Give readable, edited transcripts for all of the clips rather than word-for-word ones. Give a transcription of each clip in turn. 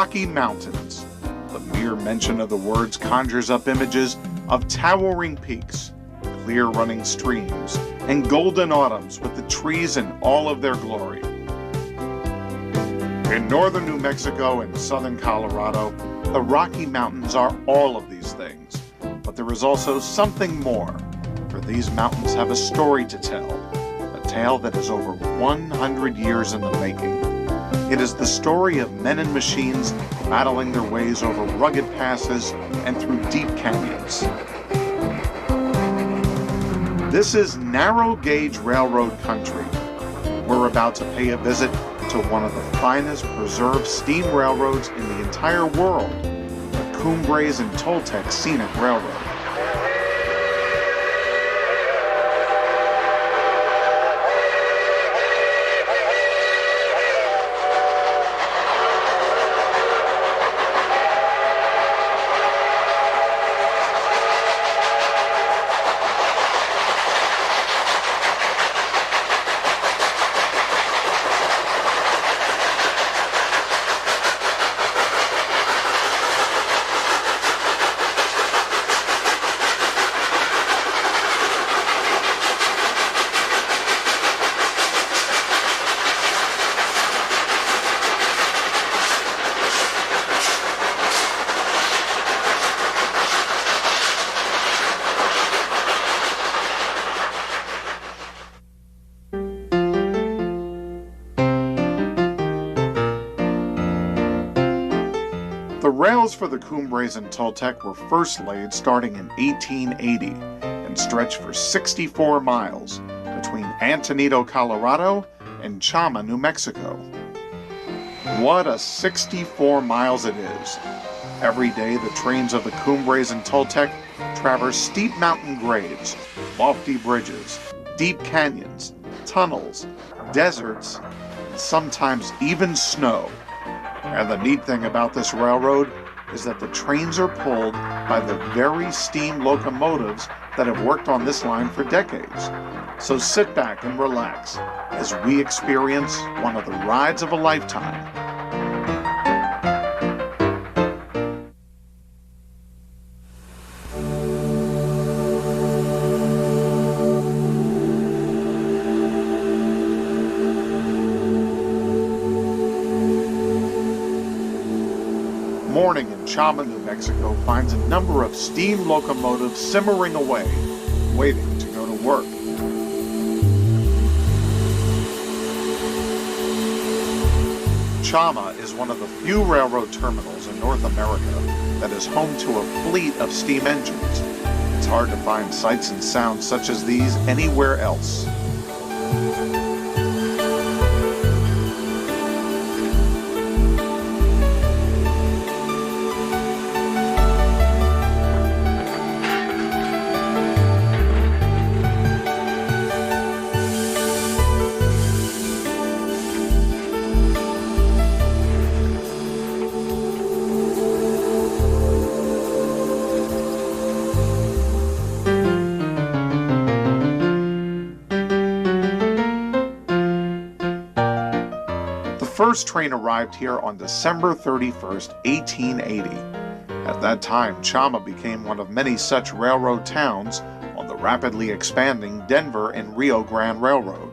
Rocky Mountains. The mere mention of the words conjures up images of towering peaks, clear running streams, and golden autumns with the trees in all of their glory. In northern New Mexico and southern Colorado, the Rocky Mountains are all of these things, but there is also something more, for these mountains have a story to tell, a tale that is over 100 years in the making. It is the story of men and machines battling their ways over rugged passes and through deep canyons. This is narrow gauge railroad country. We're about to pay a visit to one of the finest preserved steam railroads in the entire world, the Cumres and Toltec Scenic Railroad. The rails for the Cumres and Toltec were first laid starting in 1880 and stretched for 64 miles between Antonito, Colorado and Chama, New Mexico. What a 64 miles it is! Every day the trains of the Cumres and Toltec traverse steep mountain grades, lofty bridges, deep canyons, tunnels, deserts, and sometimes even snow. And the neat thing about this railroad is that the trains are pulled by the very steam locomotives that have worked on this line for decades. So sit back and relax as we experience one of the rides of a lifetime. Morning in Chama, New Mexico finds a number of steam locomotives simmering away, waiting to go to work. Chama is one of the few railroad terminals in North America that is home to a fleet of steam engines. It's hard to find sights and sounds such as these anywhere else. The first train arrived here on December 31st, 1880. At that time, Chama became one of many such railroad towns on the rapidly expanding Denver and Rio Grande Railroad.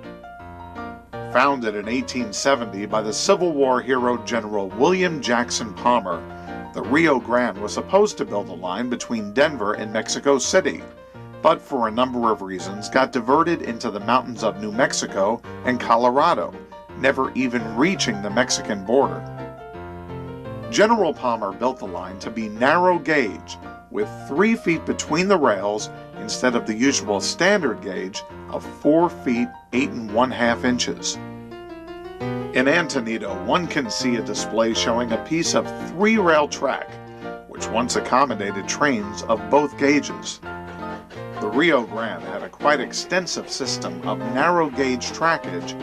Founded in 1870 by the Civil War hero General William Jackson Palmer, the Rio Grande was supposed to build a line between Denver and Mexico City, but for a number of reasons got diverted into the mountains of New Mexico and Colorado, never even reaching the Mexican border. General Palmer built the line to be narrow gauge, with 3 feet between the rails instead of the usual standard gauge of 4 feet 8 1/2 inches. In Antonito, one can see a display showing a piece of 3-rail track, which once accommodated trains of both gauges. The Rio Grande had a quite extensive system of narrow gauge trackage,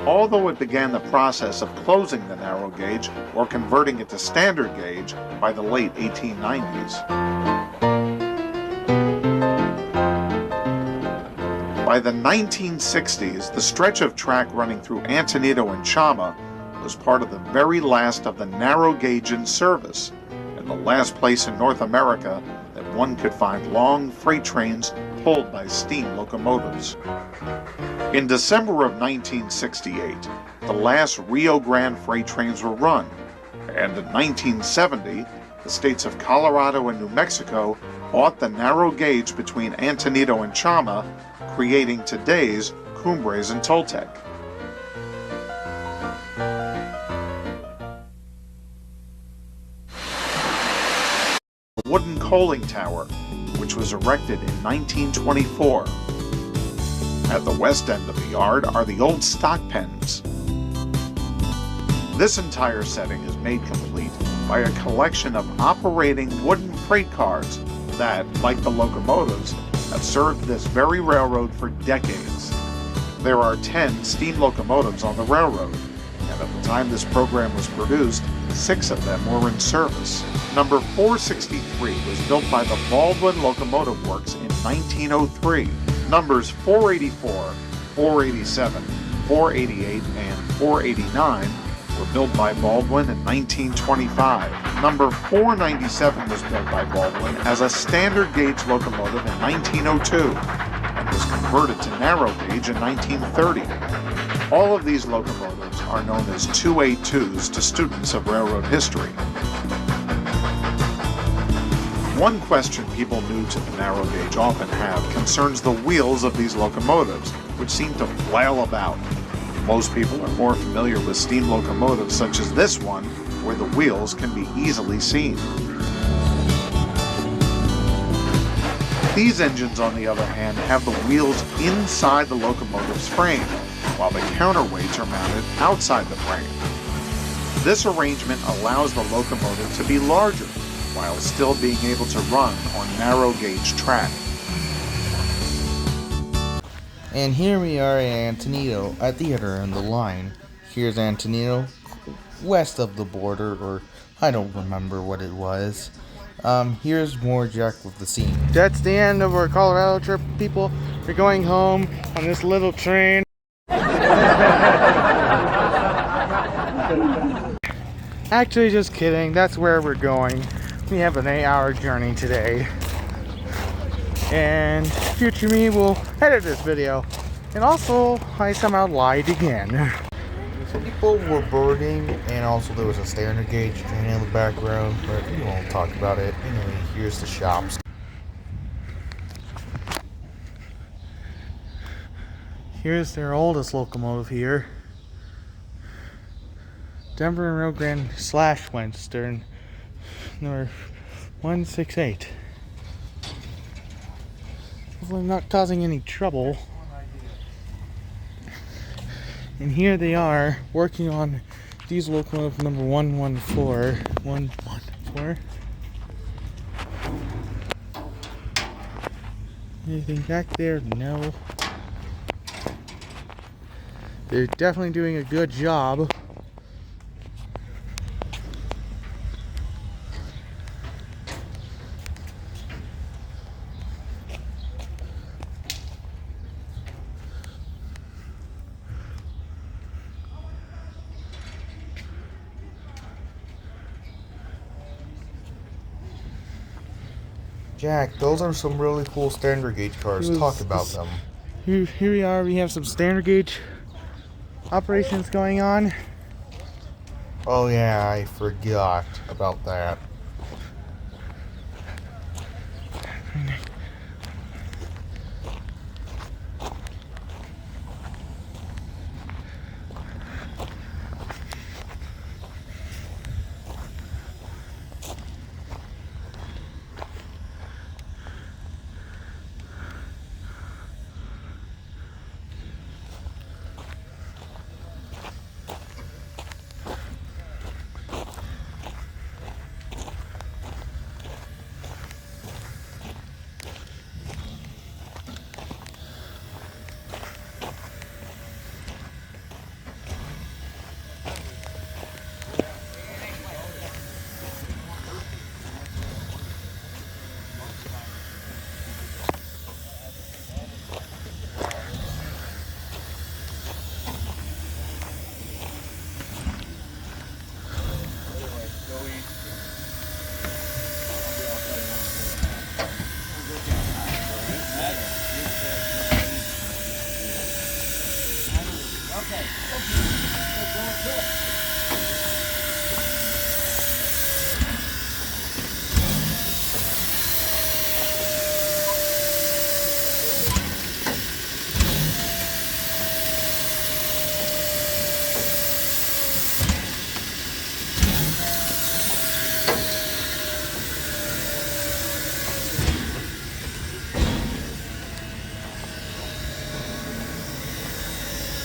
although it began the process of closing the narrow gauge or converting it to standard gauge by the late 1890s. By the 1960s, the stretch of track running through Antonito and Chama was part of the very last of the narrow gauge in service, and the last place in North America that one could find long freight trains pulled by steam locomotives. In December of 1968, the last Rio Grande freight trains were run, and in 1970, the states of Colorado and New Mexico bought the narrow gauge between Antonito and Chama, creating today's Cumres and Toltec. The wooden coaling tower, which was erected in 1924. At the west end of the yard are the old stock pens. This entire setting is made complete by a collection of operating wooden freight cars that, like the locomotives, have served this very railroad for decades. There are 10 steam locomotives on the railroad, and at the time this program was produced, 6 of them were in service. Number 463 was built by the Baldwin Locomotive Works in 1903. Numbers 484, 487, 488, and 489 were built by Baldwin in 1925. Number 497 was built by Baldwin as a standard gauge locomotive in 1902 and was converted to narrow gauge in 1930. All of these locomotives are known as 282s to students of railroad history. One question people new to the narrow gauge often have concerns the wheels of these locomotives, which seem to flail about. Most people are more familiar with steam locomotives such as this one, where the wheels can be easily seen. These engines, on the other hand, have the wheels inside the locomotive's frame, while the counterweights are mounted outside the frame. This arrangement allows the locomotive to be larger, while still being able to run on narrow gauge track. And here we are at Antonito, at the other end of the line. Here's Antonito, west of the border, or I don't remember what it was. Here's more Jack with the scene. That's the end of our Colorado trip, people. We're going home on this little train. Actually, just kidding. That's where we're going. We have an 8-hour journey today. And future me will edit this video. And also, I somehow lied again. So people were boarding, and also there was a standard gauge train in the background, but we won't talk about it. Anyway, here's the shops. Here's their oldest locomotive here. Denver and Rio Grande / Western, number 168. Hopefully I'm not causing any trouble. And here they are working on diesel locomotive number 114. 114. Anything back there? No. They're definitely doing a good job. Jack, those are some really cool standard gauge cars. Talk about them. Here we are. We have some standard gauge operations going on. Oh yeah, I forgot about that.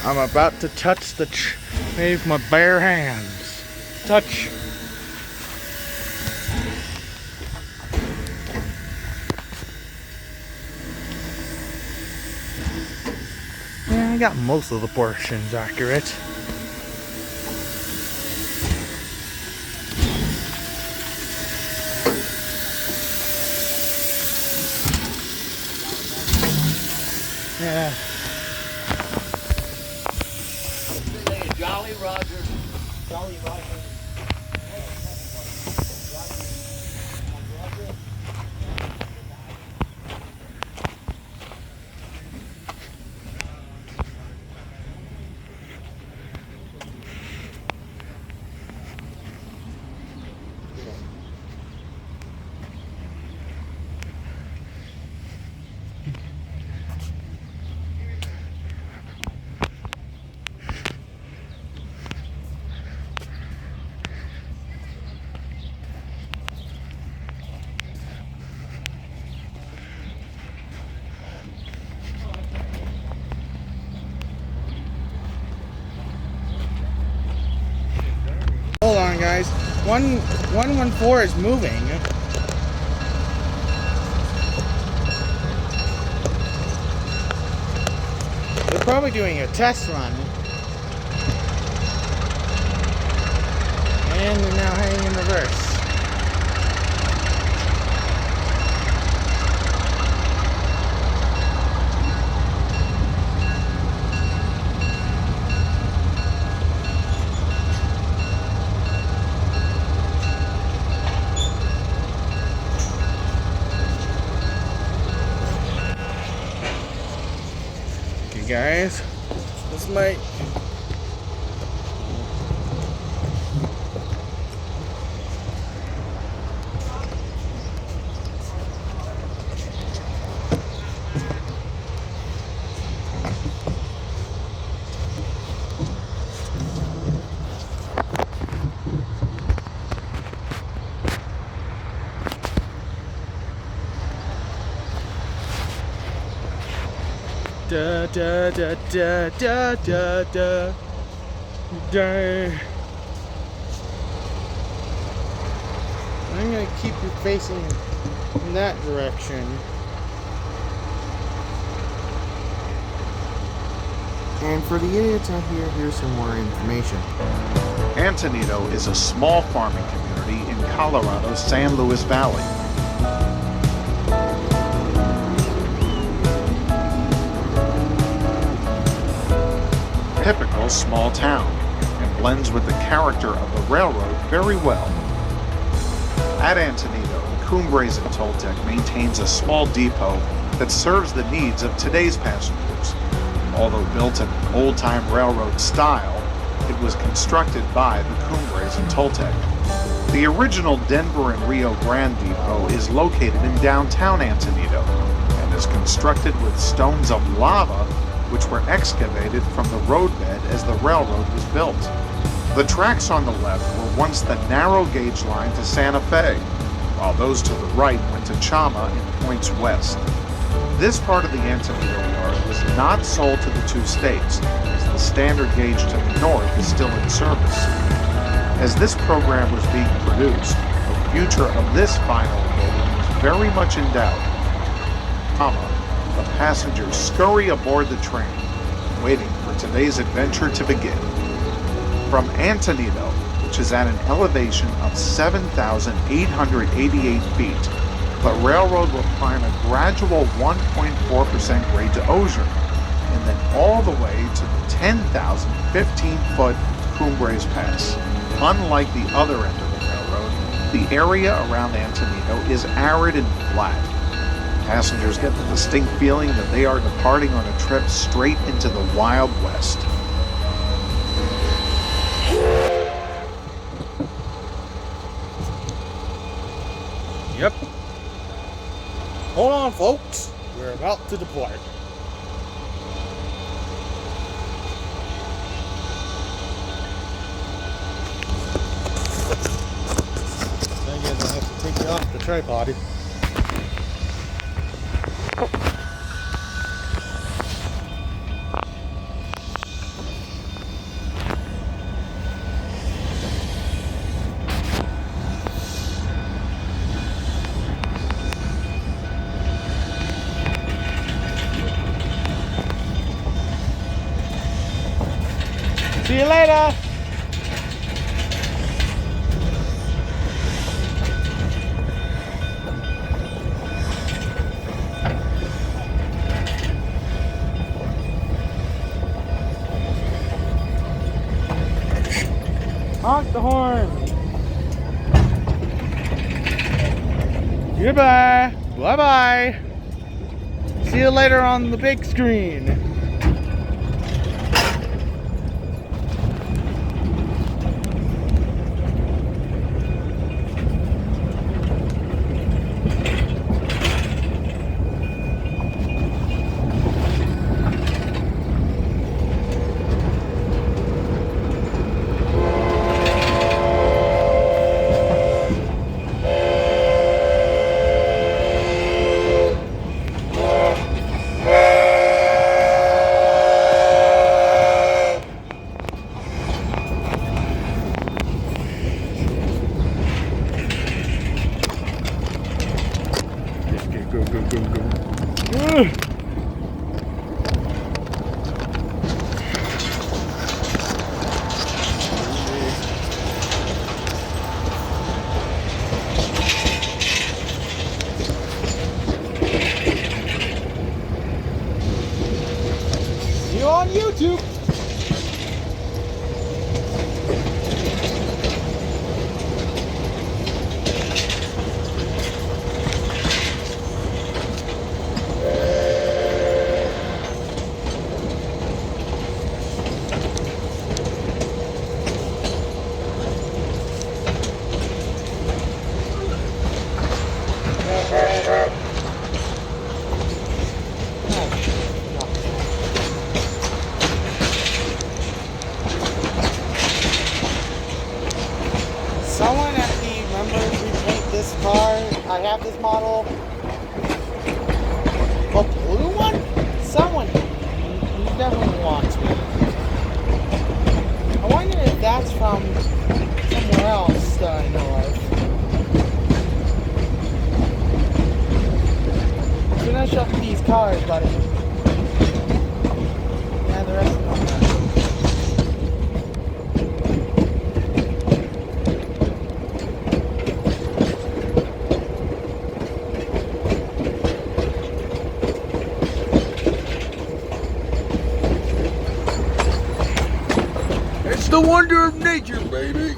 I'm about to touch the tree with my bare hands. Touch. Yeah, I got most of the portions accurate. Yeah. Jolly Roger. Jolly Roger. Hold on, guys. 114 is moving. They're probably doing a test run. And they're now heading in reverse. Okay, guys. This might... Da da da da da da da da. I'm gonna keep you facing in that direction. And for the idiots out here, here's some more information. Antonito is a small farming community in Colorado's San Luis Valley. Typical small town, and blends with the character of the railroad very well. At Antonito, Cumres and Toltec maintains a small depot that serves the needs of today's passengers. Although built in an old-time railroad style, it was constructed by the Cumres and Toltec. The original Denver and Rio Grande depot is located in downtown Antonito and is constructed with stones of lava which were excavated from the roadbed as the railroad was built. The tracks on the left were once the narrow gauge line to Santa Fe, while those to the right went to Chama and points west. This part of the Antonito yard was not sold to the two states, as the standard gauge to the north is still in service. As this program was being produced, the future of this final building was very much in doubt. The passengers scurry aboard the train, waiting for today's adventure to begin. From Antonito, which is at an elevation of 7,888 feet, the railroad will climb a gradual 1.4% grade to Osier, and then all the way to the 10,015-foot Cumres Pass. Unlike the other end of the railroad, the area around Antonito is arid and flat. Passengers get the distinct feeling that they are departing on a trip straight into the Wild West. Yep. Hold on, folks. We're about to depart. I guess I have to take you off the tripod. later. Honk the horn. Goodbye. Bye-bye. See you later on the big screen. See you on YouTube. Someone at the members repaint this car. I have this model. A blue one? Someone definitely wants me. I wonder if that's from somewhere else that I know of. Finish up these cars, buddy. Yeah, the rest of them. It's the wonder of nature, baby.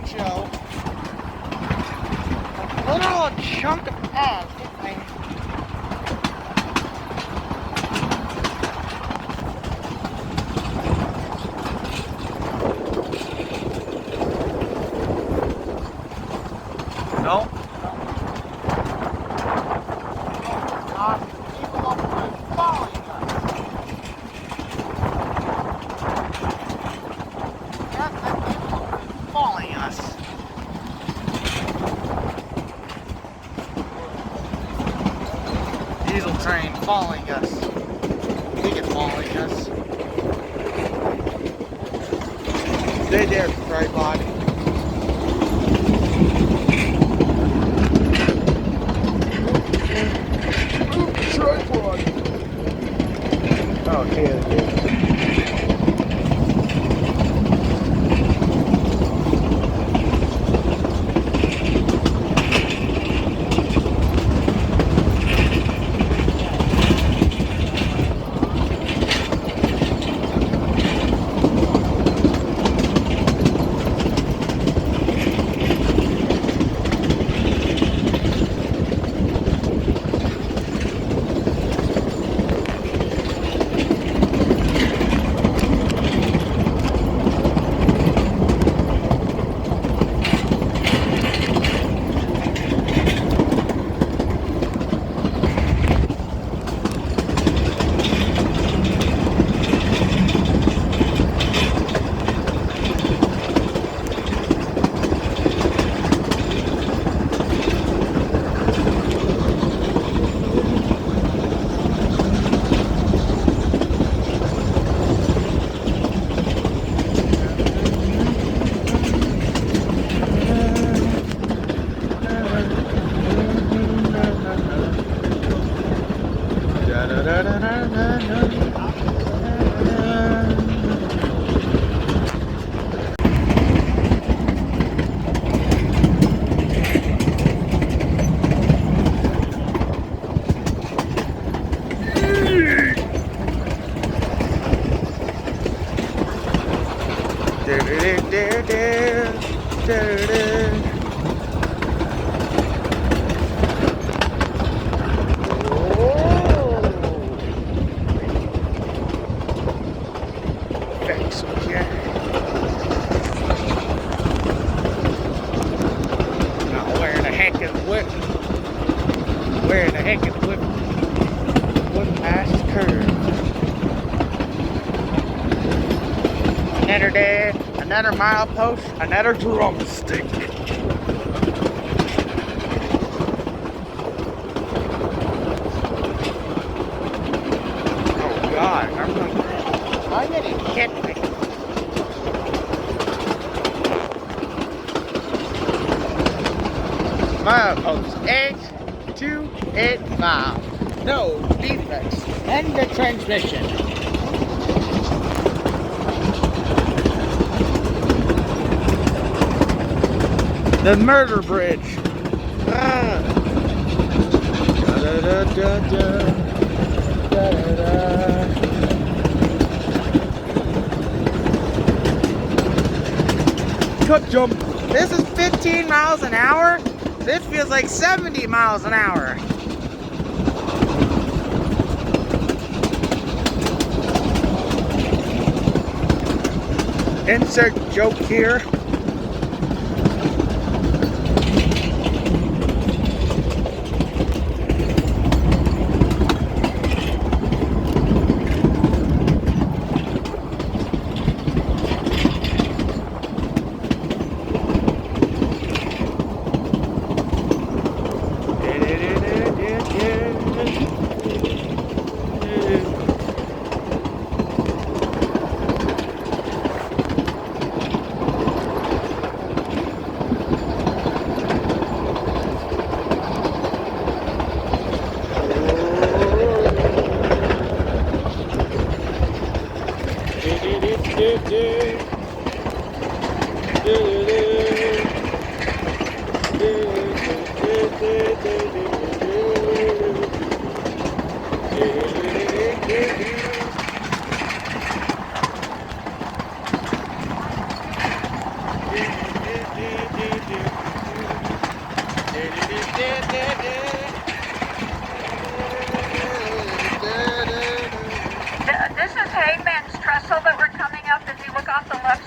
poncho. A literal chunk of ass hit me. No. God, people up there following us. That's the people up there following us. Diesel train following us. Ticket following us. Stay there, tripod. Tripod. Oh, yeah. Where the heck is whip past curve? Another day, another milepost, another drumstick. Oh God, I'm gonna hit me. Milepost 8285. No defects. End the transmission. The murder bridge. Da, da, da, da, da, da, da. Cut jump. This is 15 miles an hour. This feels like 70 miles an hour. Insert joke here.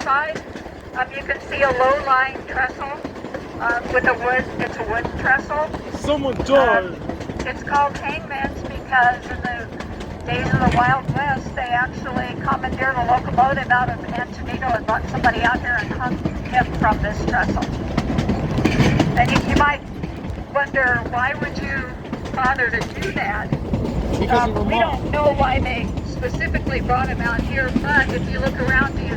side, you can see a low-lying trestle with a wood. It's a wood trestle. Someone died. It's called hangman's because in the days of the Wild West, they actually commandeered a locomotive out of Antonito and brought somebody out here and hung him from this trestle. And you might wonder, why would you bother to do that? Because of We don't know why they specifically brought him out here, but if you look around, do you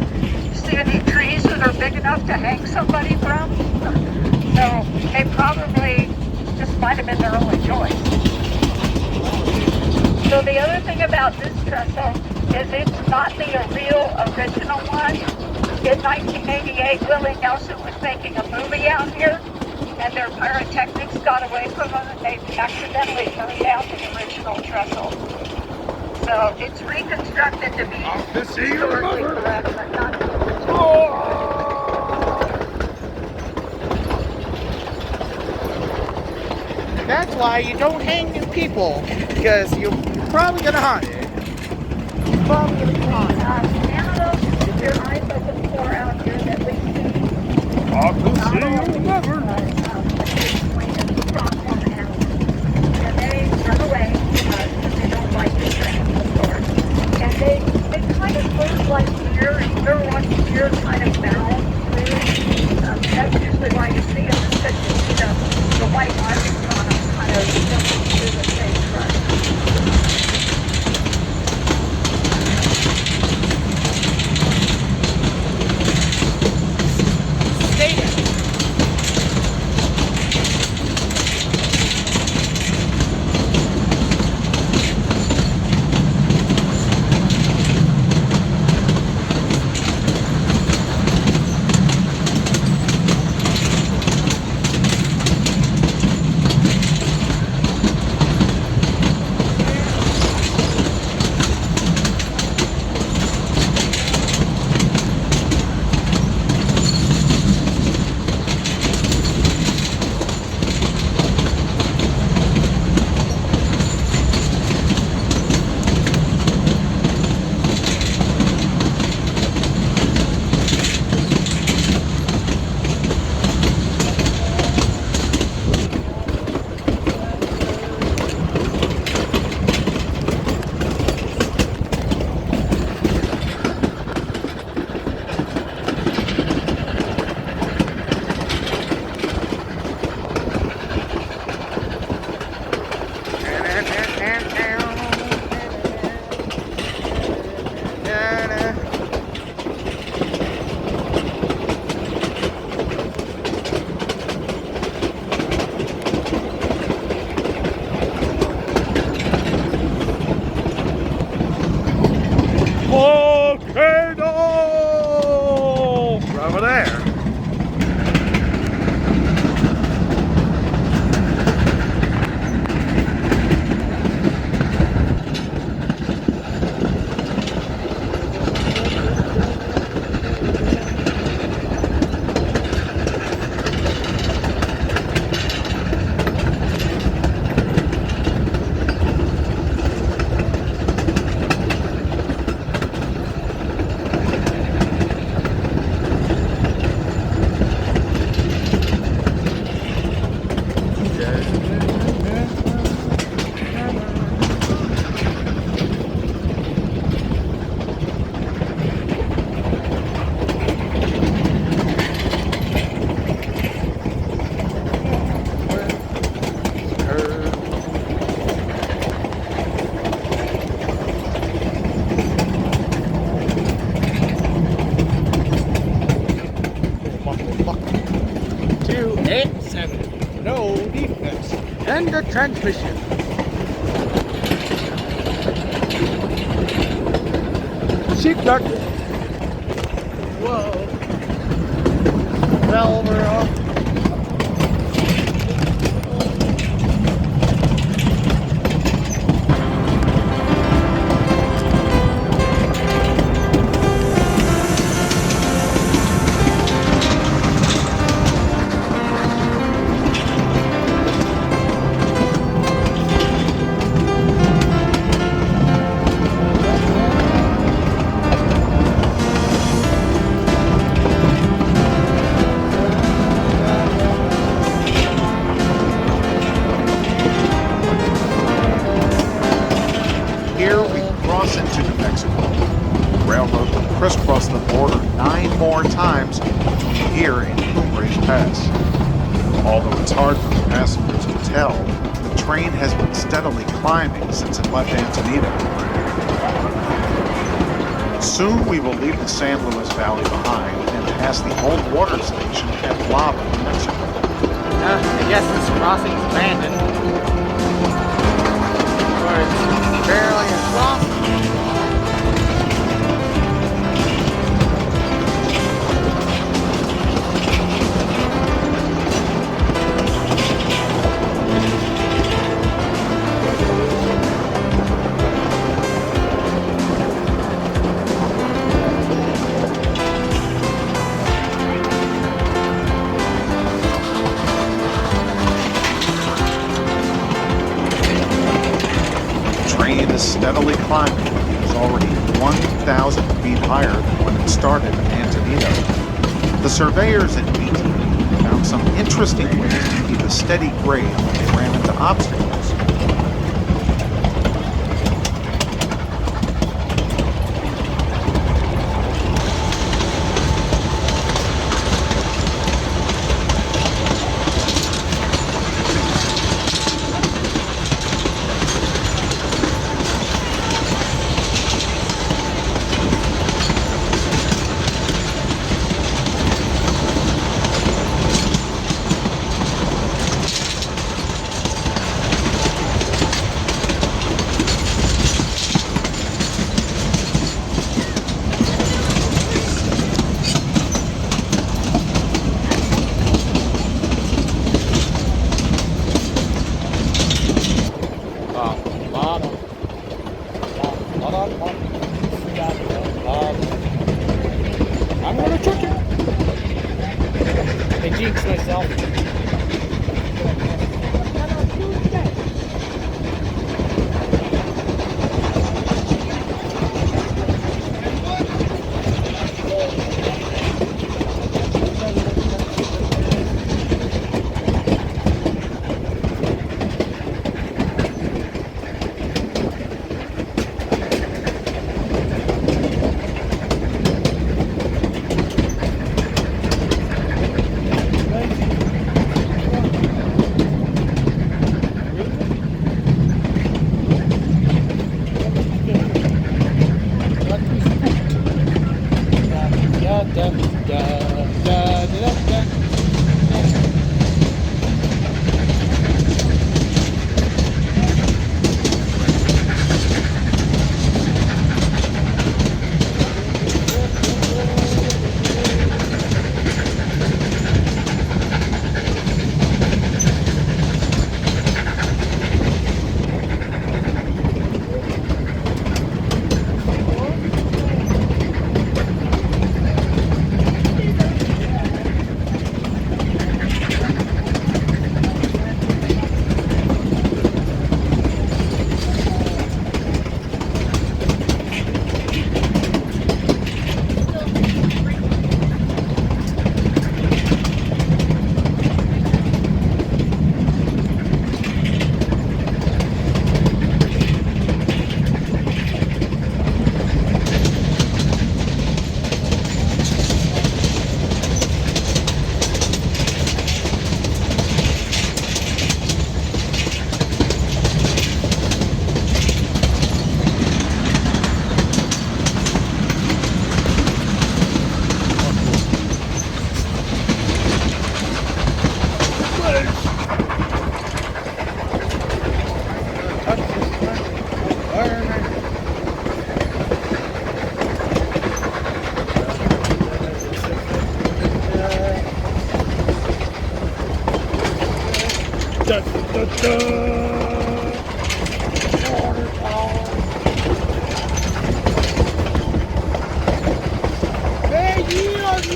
see any trees that are big enough to hang somebody from? So they probably just might have been their only choice. So the other thing about this trestle is it's not the real original one. In 1988, Willie Nelson was making a movie out here, and their pyrotechnics got away from them, and they accidentally burned down the original trestle. So it's reconstructed to be historically correct, but not the original. That's why you don't hang new people, because you're probably gonna haunt it. You're probably gonna be haunted. Canada, your eyes open for out here that we see. I will see you never. And they run away because they don't like the train, of course. And they kind of move like deer, and you're watching deer kind of balance through. That's usually why you see them, because you see the white markings on them kind of jumping through the stage rush. Stay there. Volcano! Over there. No defense. And the transmission. Seatbelt. Whoa. Valve are off. across the border 9 more times between here and Cumres Pass. Although it's hard for the passengers to tell, the train has been steadily climbing since it left Antonito. Soon we will leave the San Luis Valley behind and pass the old water station at Lava, New Mexico. I guess this crossing is abandoned. But it's barely a crossing. Steadily climbing. It's already 1,000 feet higher than when it started in Antonito. The surveyors in BTV found some interesting ways to keep a steady grade when they ran into obstacles. I'm gonna check it. I jinxed myself.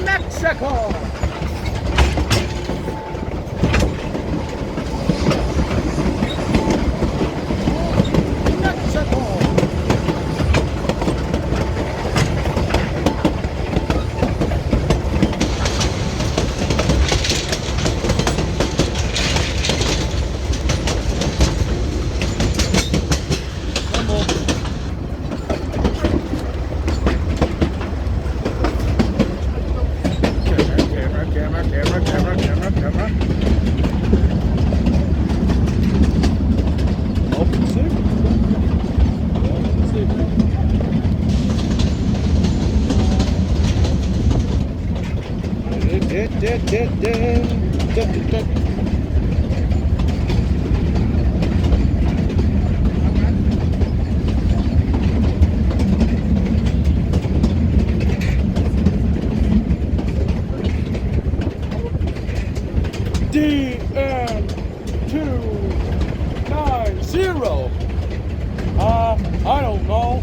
Mexico! DN290. I don't know.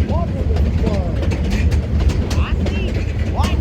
What is this word? What?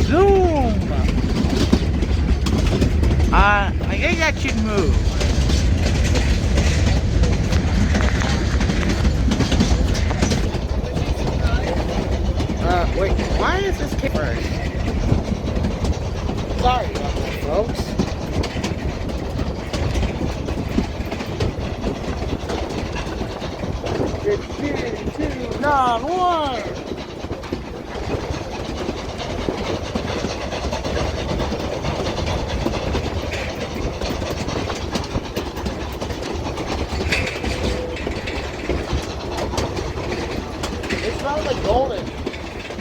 Zoom! I think that should move. Wait, why is this camera? Sorry about that, folks. It's 291. It smells like golden.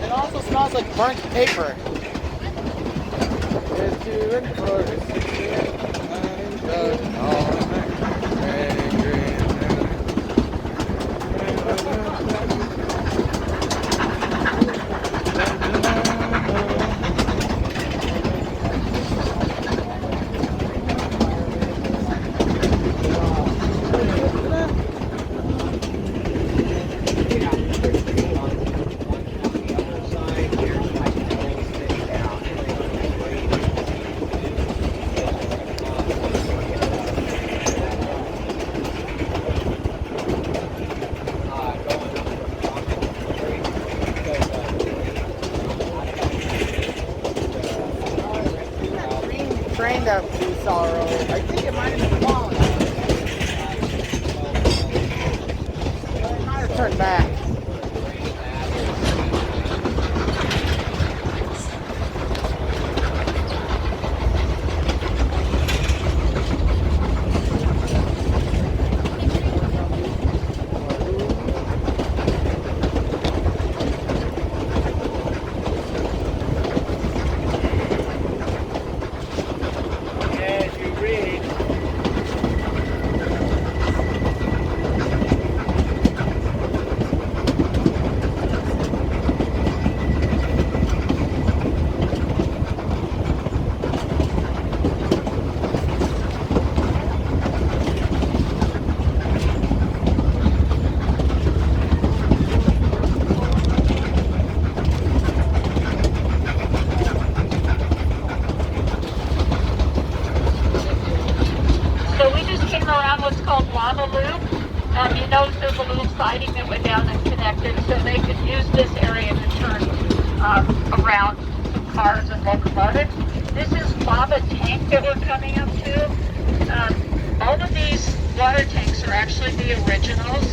It also smells like burnt paper. Train that we saw earlier. I think it might have been falling. It might have turned back. You notice there's a little siding that went down and connected, so they could use this area to turn around some cars and locomotives. This is lava tank that we're coming up to. All of these water tanks are actually the originals.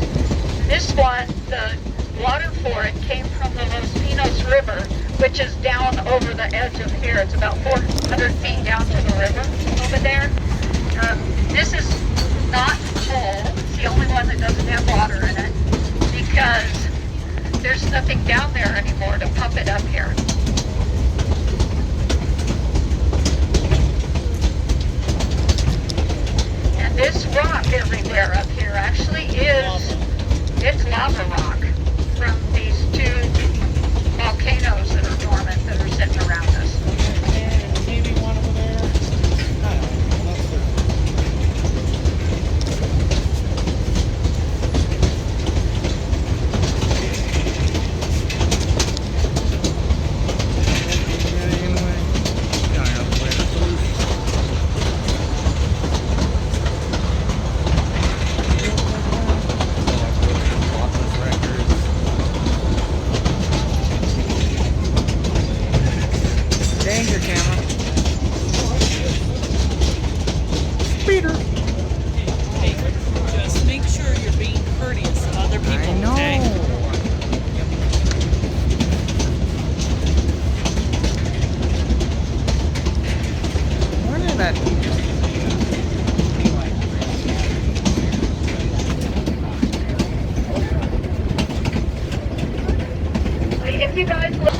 This one, the water for it came from the Los Pinos River, which is down over the edge of here. It's about 400 feet down to the river over there. This is not full. It's the only one that doesn't have water in it because there's nothing down there anymore to pump it up here. And this rock everywhere up here actually it's lava rock from these two volcanoes that are dormant that are sitting around us. And maybe one over there. I don't know. Let's see. Danger camera. Speeder. Hey, just make sure you're being courteous to other people, I know. okay? Where did that? If you guys look.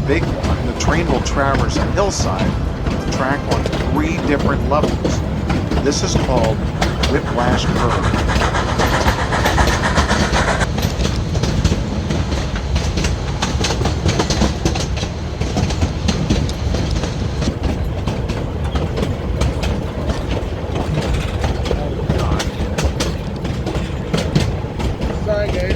Big one, the train will traverse a hillside with the track on 3 different levels. This is called whiplash curve. Sorry, guys.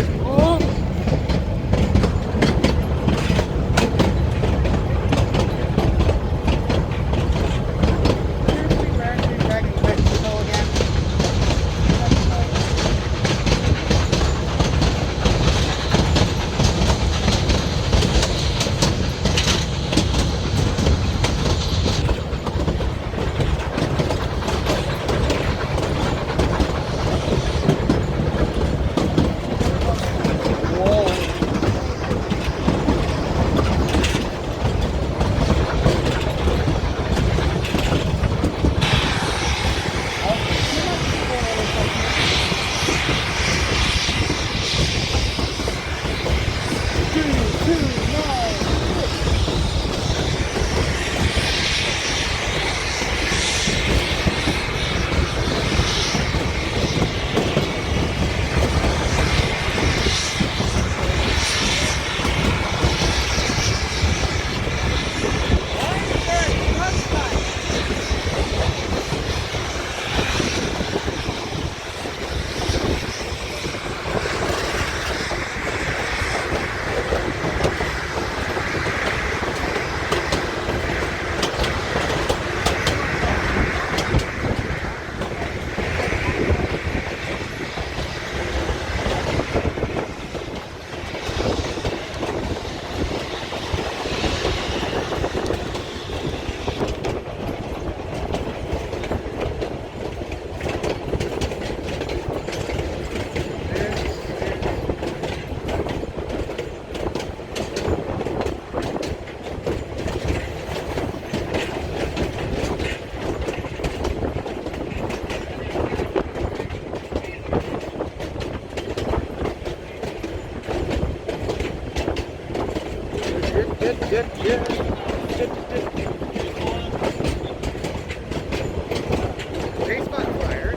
Great spot, fire.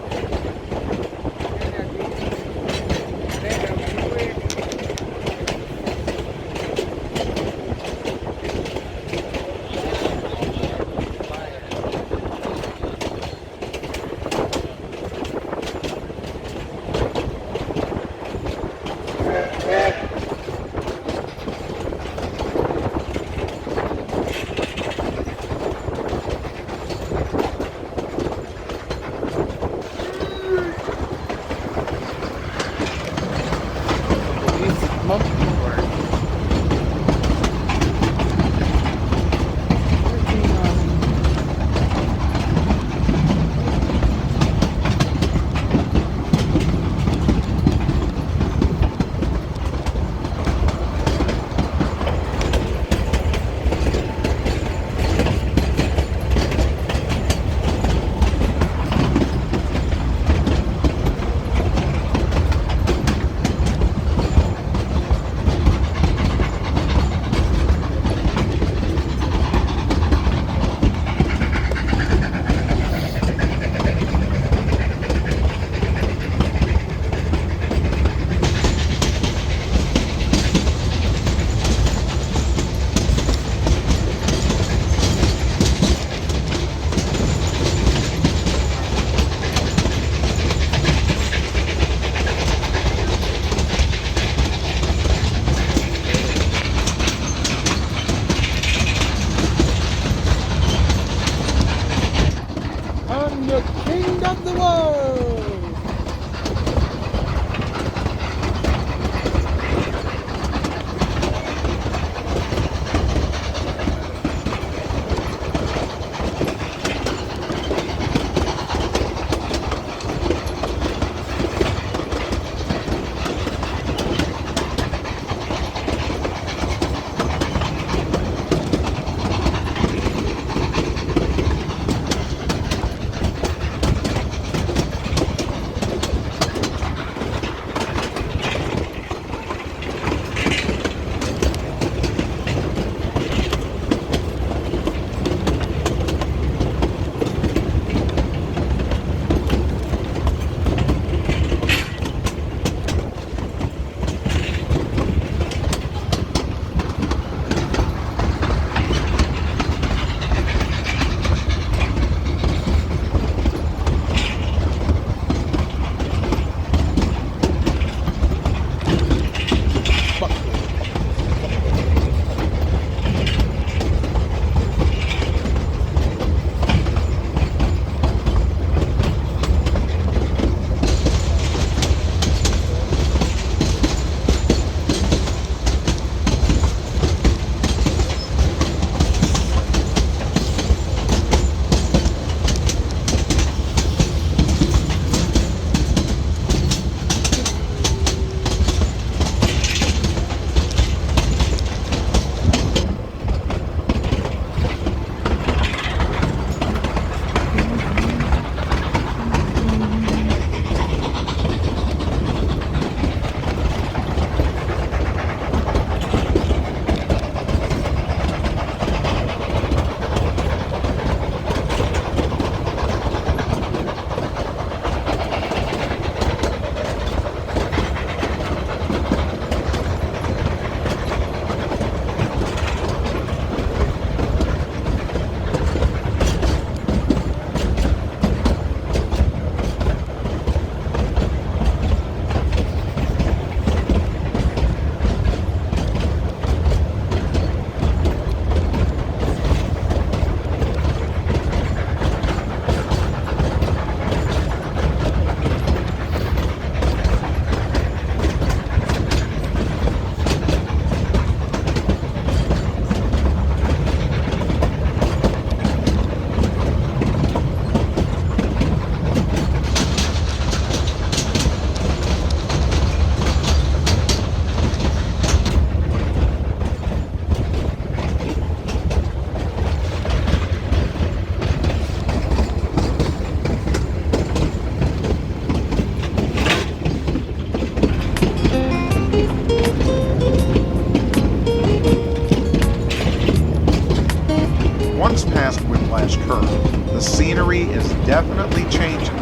definitely changing.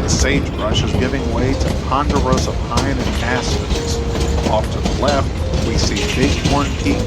The sagebrush is giving way to ponderosa pine and aspens. Off to the left, we see Bighorn Peak,